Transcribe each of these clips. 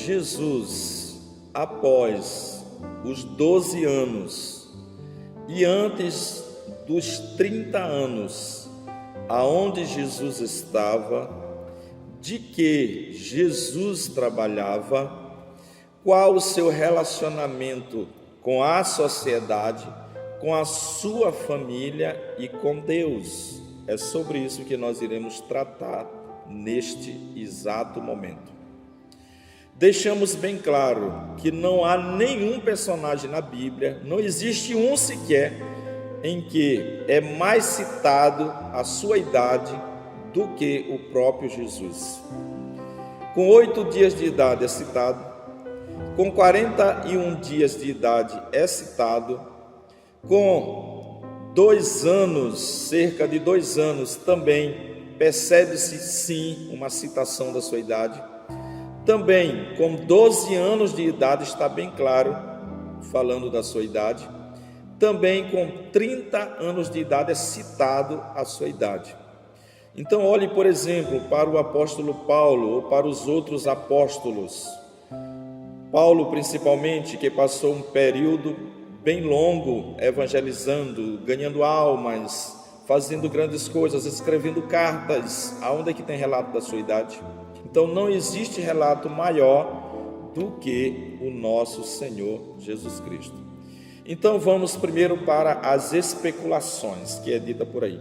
Jesus, após os 12 anos e antes dos 30 anos, aonde Jesus estava, de que Jesus trabalhava, qual o seu relacionamento com a sociedade, com a sua família e com Deus. É sobre isso que nós iremos tratar neste exato momento. Deixamos bem claro que não há nenhum personagem na Bíblia, não existe um sequer, em que é mais citado a sua idade do que o próprio Jesus. Com 8 dias de idade é citado, com 41 dias de idade é citado, com 2 anos, cerca de 2 anos, também percebe-se sim uma citação da sua idade. Também com 12 anos de idade está bem claro, falando da sua idade. Também com 30 anos de idade é citado a sua idade. Então olhe, por exemplo, para o apóstolo Paulo ou para os outros apóstolos. Paulo, principalmente, que passou um período bem longo evangelizando, ganhando almas, fazendo grandes coisas, escrevendo cartas. Aonde é que tem relato da sua idade? Então não existe relato maior do que o nosso Senhor Jesus Cristo. Então vamos primeiro para as especulações, que é dita por aí.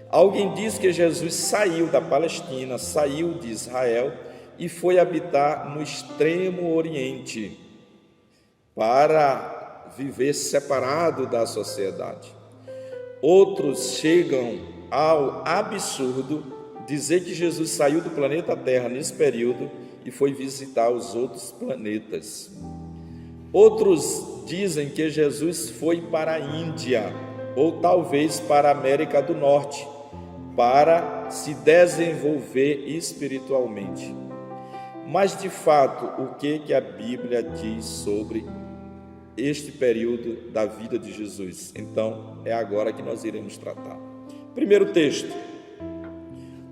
Alguém diz que Jesus saiu da Palestina, saiu de Israel e foi habitar no extremo oriente para viver separado da sociedade. Outros chegam ao absurdo dizer que Jesus saiu do planeta Terra nesse período e foi visitar os outros planetas. Outros dizem que Jesus foi para a Índia ou talvez para a América do Norte para se desenvolver espiritualmente. Mas de fato, o que a Bíblia diz sobre este período da vida de Jesus? Então, é agora que nós iremos tratar. Primeiro texto,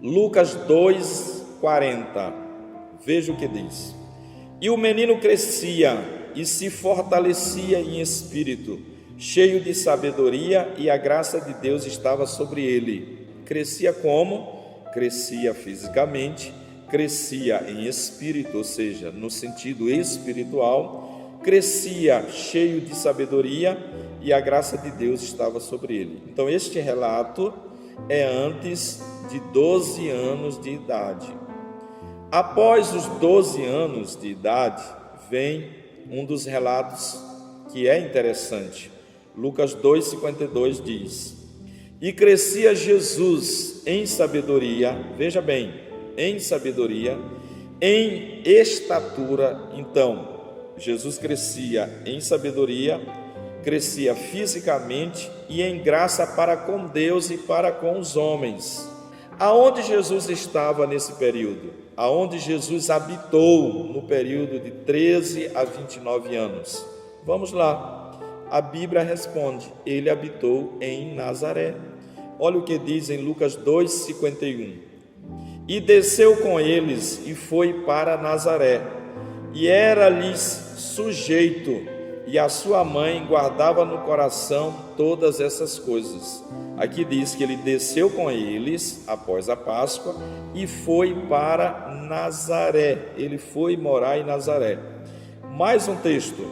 Lucas 2:40. Veja o que diz. E o menino crescia e se fortalecia em espírito, cheio de sabedoria, e a graça de Deus estava sobre ele. Crescia como? Crescia fisicamente, crescia em espírito, ou seja, no sentido espiritual, crescia cheio de sabedoria e a graça de Deus estava sobre ele. Então este relato é antes de 12 anos de idade. Após os 12 anos de idade, vem um dos relatos que é interessante. Lucas 2:52 diz: E crescia Jesus em sabedoria, veja bem, em sabedoria, em estatura. Então, Jesus crescia em sabedoria, crescia fisicamente e em graça para com Deus e para com os homens. Aonde Jesus estava nesse período? Aonde Jesus habitou no período de 13 a 29 anos? Vamos lá. A Bíblia responde: ele habitou em Nazaré. Olha o que diz em Lucas 2:51. E desceu com eles e foi para Nazaré, e era-lhes sujeito, e a sua mãe guardava no coração todas essas coisas. Aqui diz que ele desceu com eles após a Páscoa e foi para Nazaré. Ele foi morar em Nazaré. Mais um texto,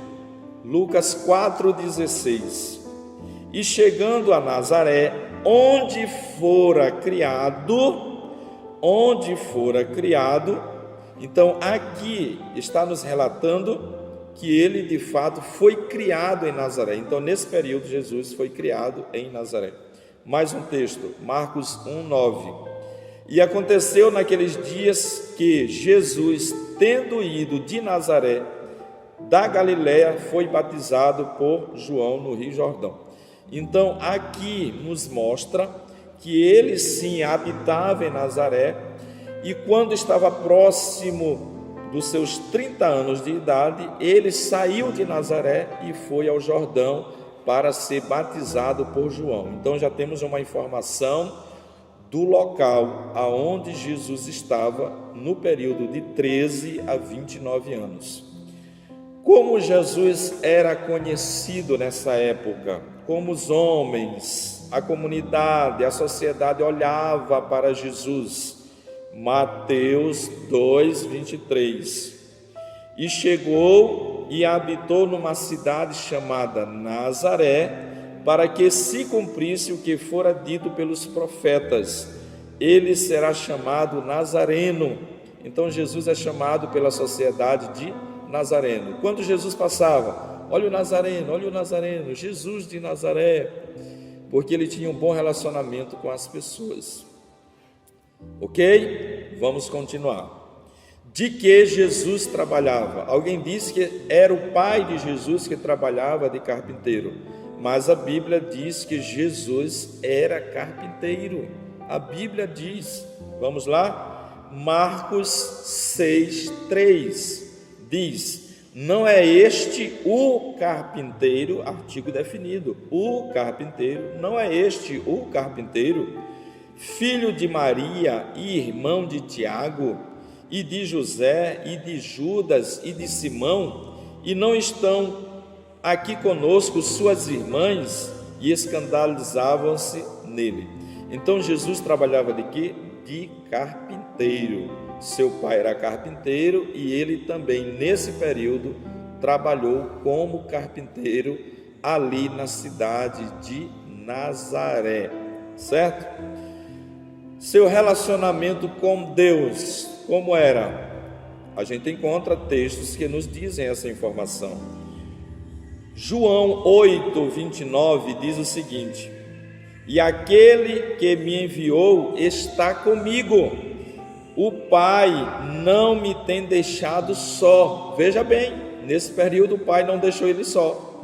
Lucas 4:16. E chegando a Nazaré, onde fora criado, então aqui está nos relatando que ele de fato foi criado em Nazaré. Então nesse período Jesus foi criado em Nazaré. Mais um texto, Marcos 1:9. E aconteceu naqueles dias que Jesus, tendo ido de Nazaré da Galiléia, foi batizado por João no Rio Jordão. Então aqui nos mostra que ele sim habitava em Nazaré, e quando estava próximo dos seus 30 anos de idade, ele saiu de Nazaré e foi ao Jordão para ser batizado por João. Então já temos uma informação do local aonde Jesus estava no período de 13 a 29 anos. Como Jesus era conhecido nessa época, como os homens, a comunidade, a sociedade olhava para Jesus. Mateus 2:23. E chegou e habitou numa cidade chamada Nazaré, para que se cumprisse o que fora dito pelos profetas: ele será chamado Nazareno. Então Jesus é chamado pela sociedade de Nazareno. Quando Jesus passava, olha o Nazareno, Jesus de Nazaré, porque ele tinha um bom relacionamento com as pessoas. Ok? Vamos continuar. De que Jesus trabalhava? Alguém disse que era o pai de Jesus que trabalhava de carpinteiro, mas a Bíblia diz que Jesus era carpinteiro. A Bíblia diz, vamos lá? Marcos 6:3 diz: não é este o carpinteiro, artigo definido, o carpinteiro, não é este o carpinteiro, filho de Maria e irmão de Tiago, e de José, e de Judas, e de Simão, e não estão aqui conosco suas irmãs? E escandalizavam-se nele. Então Jesus trabalhava de quê? De carpinteiro. Seu pai era carpinteiro e ele também, nesse período, trabalhou como carpinteiro ali na cidade de Nazaré, certo? Seu relacionamento com Deus, como era? A gente encontra textos que nos dizem essa informação. João 8:29 diz o seguinte: e aquele que me enviou está comigo, o Pai não me tem deixado só. Veja bem, nesse período o Pai não deixou ele só,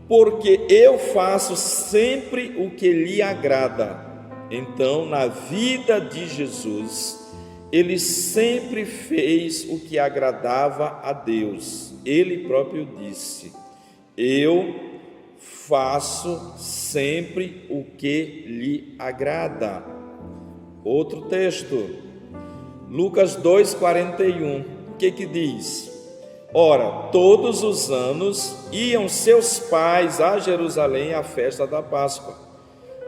porque eu faço sempre o que lhe agrada. Então, na vida de Jesus, ele sempre fez o que agradava a Deus. Ele próprio disse: eu faço sempre o que lhe agrada. Outro texto, Lucas 2:41, o que diz? Ora, todos os anos iam seus pais a Jerusalém à festa da Páscoa.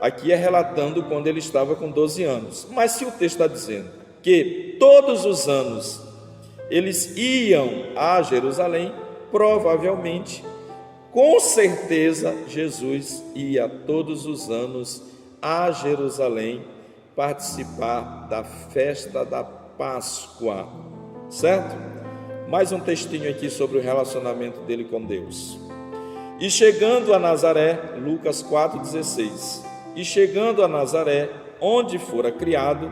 Aqui é relatando quando ele estava com 12 anos. Mas se o texto está dizendo que todos os anos eles iam a Jerusalém, provavelmente, com certeza, Jesus ia todos os anos a Jerusalém participar da festa da Páscoa, certo? Mais um textinho aqui sobre o relacionamento dele com Deus. E chegando a Nazaré, Lucas 4:16, e chegando a Nazaré, onde fora criado,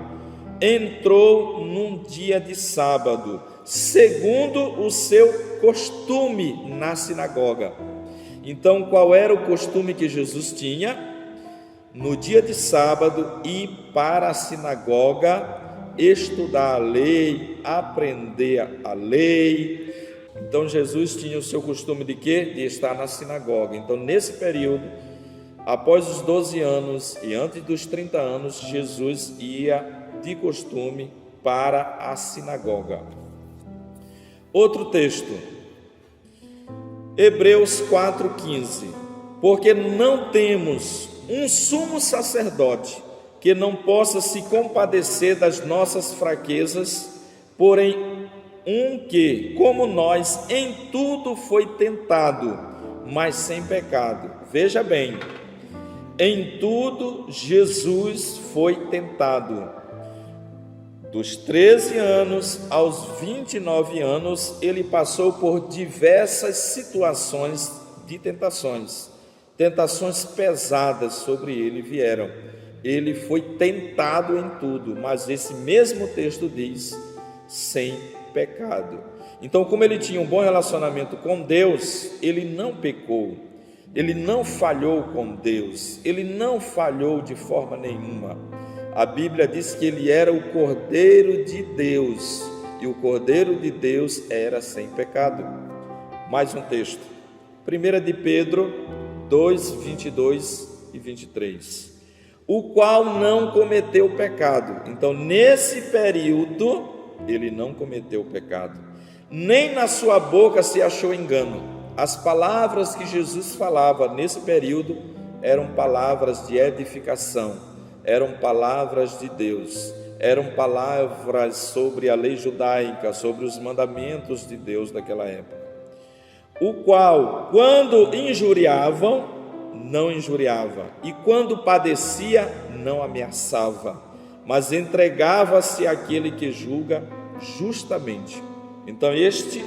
entrou num dia de sábado, segundo o seu costume, na sinagoga. Então, qual era o costume que Jesus tinha? No dia de sábado, ir para a sinagoga, estudar a lei, aprender a lei. Então, Jesus tinha o seu costume de quê? De estar na sinagoga. Então, nesse período, após os 12 anos e antes dos 30 anos, Jesus ia de costume para a sinagoga. Outro texto, Hebreus 4:15, porque não temos um sumo sacerdote que não possa se compadecer das nossas fraquezas, porém um que, como nós, em tudo foi tentado, mas sem pecado. Veja bem, em tudo Jesus foi tentado. Dos 13 anos aos 29 anos, ele passou por diversas situações de tentações. Tentações pesadas sobre ele vieram. Ele foi tentado em tudo, mas esse mesmo texto diz, sem pecado. Então, como ele tinha um bom relacionamento com Deus, ele não pecou, ele não falhou com Deus, ele não falhou de forma nenhuma. A Bíblia diz que ele era o Cordeiro de Deus, e o Cordeiro de Deus era sem pecado. Mais um texto, 1 de Pedro 2:22 e 23. o qual não cometeu pecado. Então, nesse período, ele não cometeu pecado, nem na sua boca se achou engano. As palavras que Jesus falava nesse período eram palavras de edificação, eram palavras de Deus, eram palavras sobre a lei judaica, sobre os mandamentos de Deus daquela época. O qual, quando injuriavam, não injuriava, e quando padecia, não ameaçava, mas entregava-se àquele que julga justamente. Então este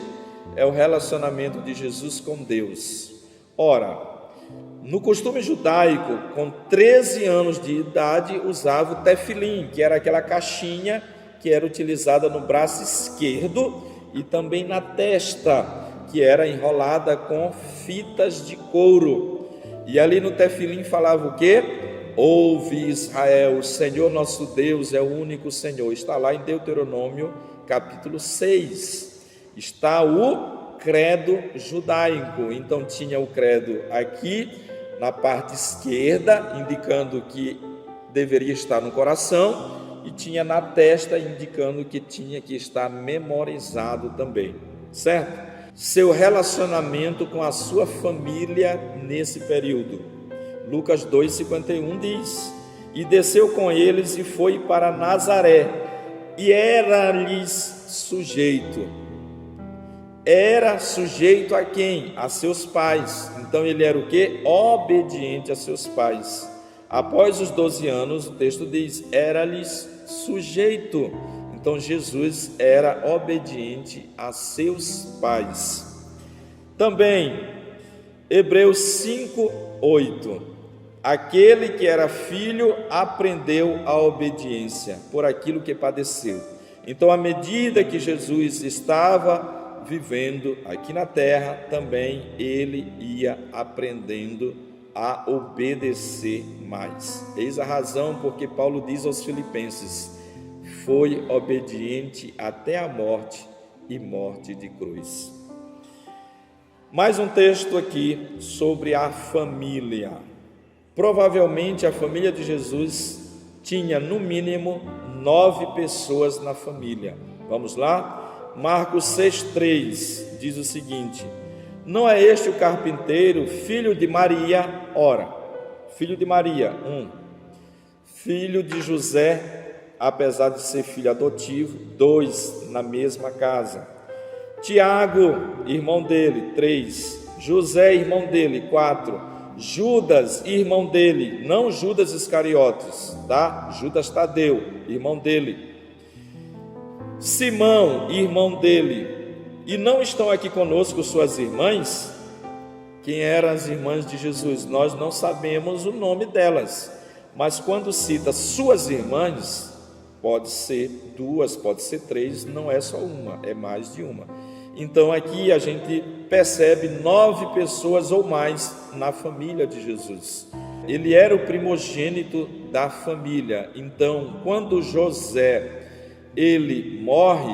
é o relacionamento de Jesus com Deus. Ora, no costume judaico, com 13 anos de idade, usava o tefilim, que era aquela caixinha que era utilizada no braço esquerdo e também na testa, que era enrolada com fitas de couro. E ali no tefilim falava o quê? Ouve Israel, o Senhor nosso Deus é o único Senhor. Está lá em Deuteronômio capítulo 6. Está o credo judaico. Então tinha o credo aqui na parte esquerda, indicando que deveria estar no coração, e tinha na testa, indicando que tinha que estar memorizado também, certo? Seu relacionamento com a sua família nesse período. Lucas 2,51 diz: e desceu com eles e foi para Nazaré, e era-lhes sujeito. Era sujeito a quem? A seus pais. Então ele era o quê? Obediente a seus pais. Após os 12 anos, o texto diz, era-lhes sujeito. Então Jesus era obediente a seus pais. Também, Hebreus 5:8. Aquele que era filho aprendeu a obediência por aquilo que padeceu. Então, à medida que Jesus estava vivendo aqui na terra, também ele ia aprendendo a obedecer mais. Eis a razão porque Paulo diz aos Filipenses: foi obediente até a morte e morte de cruz. Mais um texto aqui sobre a família. Provavelmente a família de Jesus tinha no mínimo 9 pessoas na família. Vamos lá? Marcos 6,3 diz o seguinte: não é este o carpinteiro, filho de Maria? Ora, filho de Maria, filho de José, apesar de ser filho adotivo, 2 na mesma casa. Tiago, irmão dele, 3. José, irmão dele, 4. Judas, irmão dele, não Judas Iscariotes, tá? Judas Tadeu, irmão dele. Simão, irmão dele. E não estão aqui conosco suas irmãs? Quem eram as irmãs de Jesus? Nós não sabemos o nome delas, mas quando cita suas irmãs, pode ser 2, pode ser 3, não é só uma, é mais de uma. Então aqui a gente percebe 9 pessoas ou mais na família de Jesus. Ele era o primogênito da família. Então, quando José ele morre,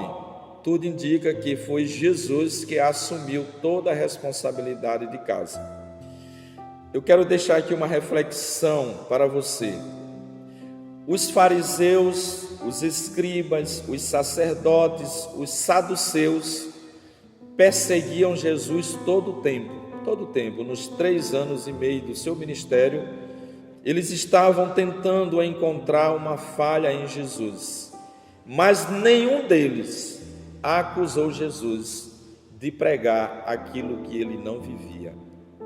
tudo indica que foi Jesus que assumiu toda a responsabilidade de casa. Eu quero deixar aqui uma reflexão para você. Os fariseus, os escribas, os sacerdotes, os saduceus perseguiam Jesus todo o tempo, nos 3 anos e meio do seu ministério, eles estavam tentando encontrar uma falha em Jesus, mas nenhum deles acusou Jesus de pregar aquilo que ele não vivia.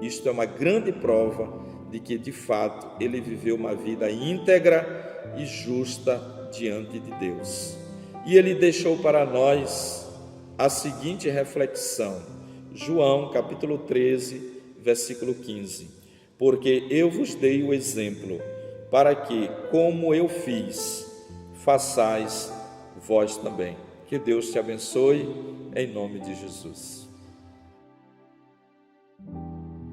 Isto é uma grande prova de que, de fato, ele viveu uma vida íntegra e justa diante de Deus. E ele deixou para nós a seguinte reflexão, João capítulo 13, versículo 15: porque eu vos dei o exemplo, para que, como eu fiz, façais vós também. Que Deus te abençoe, em nome de Jesus.